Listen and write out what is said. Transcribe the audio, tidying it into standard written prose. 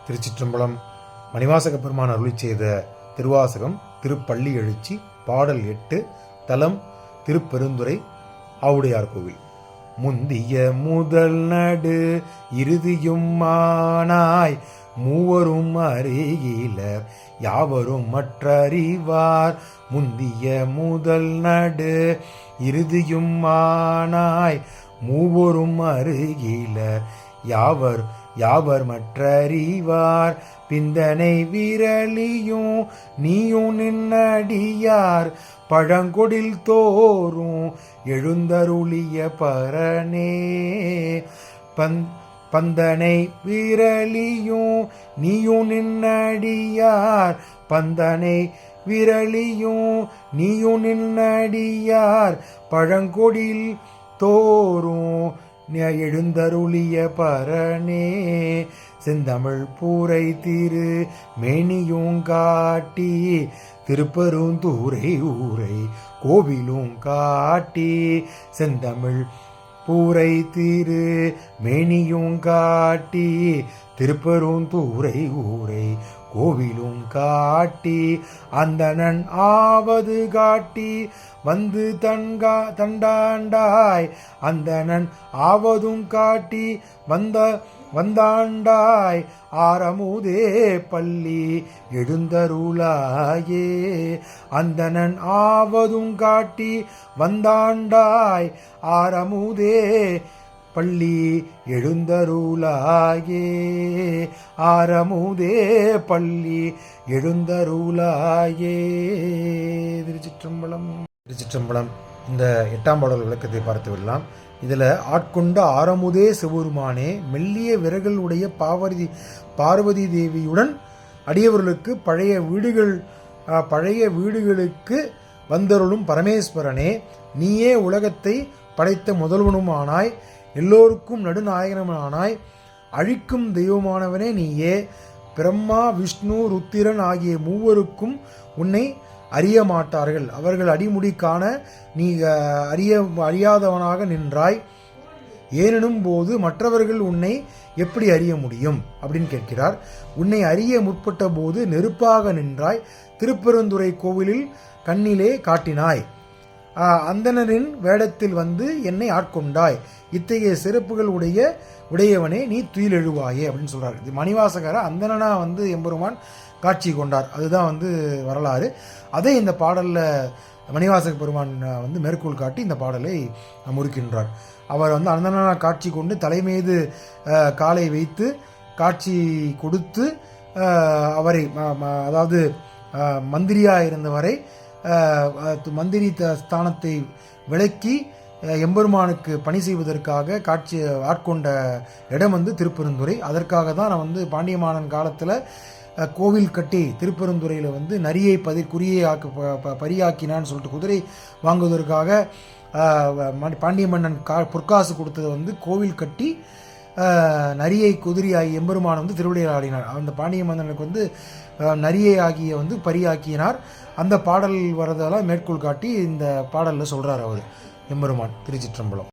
திருச்சிற்றம்பலம். மணிவாசக பெருமான் அருளி செய்த திருவாசகம் திருப்பள்ளி எழுச்சி பாடல் 8. தலம் திருப்பெருந்துறை ஆவுடையார் கோவில். முந்திய முதல் நடு இறுதியும் மானாய் மூவரும் அறிகிலர் யாவரும் மற்றறிவார். முந்திய முதல் நடு இறுதியும் மானாய் மூவரும் அறிகிலர் யாவர் மற்றறிவார். பிந்தனை விரலியும் நீயும் நின்னடியார் பழங்கொடில் தோறும் எழுந்தருளிய பரனே. பந்தனை விரலியும் நீயும் நின்னடியார் பந்தனை விரலியும் நீயும் நின்னடியார் பழங்கொடில் தோறும் எழுந்தருளிய பரனே. செந்தமிழ் பூரை திரு மேனியும் காட்டி திருப்பெருந்துறை ஊரை கோவிலும் காட்டி. செந்தமிழ் பூரை திரு மேனியும் காட்டி திருப்பெருந்துறை ஊரை கோவிலும் காட்டி. அந்தணன் ஆவது காட்டி வந்து தண்டாண்டாய் அந்தணன் ஆவதும் காட்டி வந்தாண்டாய் ஆரமுதே பள்ளி எழுந்தருளாயே. அந்தணன் ஆவதும் காட்டி வந்தாண்டாய் ஆரமுதே பள்ளி எழுந்தருளாயே. ஆரமுதே பள்ளி எழுந்தருளாயே. திருச்சிற்றம்பலம். இந்த 8ஆம் பாடல் விளக்கத்தை பார்த்து விடலாம். இதில் ஆட்கொண்ட ஆரமுதே சிவருமானே மெல்லிய விரல்கள் உடைய பார்வதி தேவியுடன் அடியவர்களுக்கு பழைய வீடுகளுக்கு வந்தருளும் பரமேஸ்வரனே, நீயே உலகத்தை படைத்த முதல்வனுமானாய் எல்லோருக்கும் நடுநாயகனுமானாய் அழிக்கும் தெய்வமானவனே நீயே. பிரம்மா விஷ்ணு ருத்திரன் ஆகிய மூவருக்கும் உன்னை அறிய மாட்டார்கள். அவர்கள் அடிமுடி காண நீ அறியாதவனாக நின்றாய். ஏனெனும் போது மற்றவர்கள் உன்னை எப்படி அறிய முடியும் அப்படின்னு கேட்கிறார். உன்னை அறிய முற்பட்ட போது நெருப்பாக நின்றாய். திருப்பெருந்துறை கோவிலில் கண்ணிலே காட்டினாய். அந்தணரின் வேடத்தில் வந்து என்னை ஆட்கொண்டாய். இத்தகைய சிறப்புகள் உடையவனே நீ துயில் எழுவாயே அப்படின்னு சொல்றார். இது மணிவாசகர அந்தணனா வந்து எம்பெருமான் காட்சி கொண்டார். அதுதான் வரலாறு. அதை இந்த பாடலில் மணிவாசக பெருமான் மேற்கோள் காட்டி இந்த பாடலை முறுக்கின்றார். அவர் அந்தணனா காட்சி கொண்டு தலைமீது காலை வைத்து காட்சி கொடுத்து அவரை அதாவது மந்திரியாக இருந்தவரை மந்திரி ஸ்தானத்தை விலக்கி எம்பெருமானுக்கு பணி செய்வதற்காக காட்சி ஆட்கொண்ட இடம் திருப்பெருந்துறை. அதற்காக தான் பாண்டியமானன் காலத்தில் கோவில் கட்டி திருப்பெருந்துறையில் நரியை குறியை பரியாக்கினான்னு சொல்லிட்டு குதிரை வாங்குவதற்காக பாண்டிய மன்னன் பொற்காசு கொடுத்ததை கோவில் கட்டி நரியை குதிரையாகி எம்பெருமான் திருவிடையில் ஆடினார். அந்த பாண்டிய மன்னனுக்கு நரியை ஆகிய பரியாக்கினார். அந்த பாடல் வரதெல்லாம் மேற்கோள் காட்டி இந்த பாடலில் சொல்கிறார் அவர் எம்பெருமான். திருச்சிற்றம்பலம்.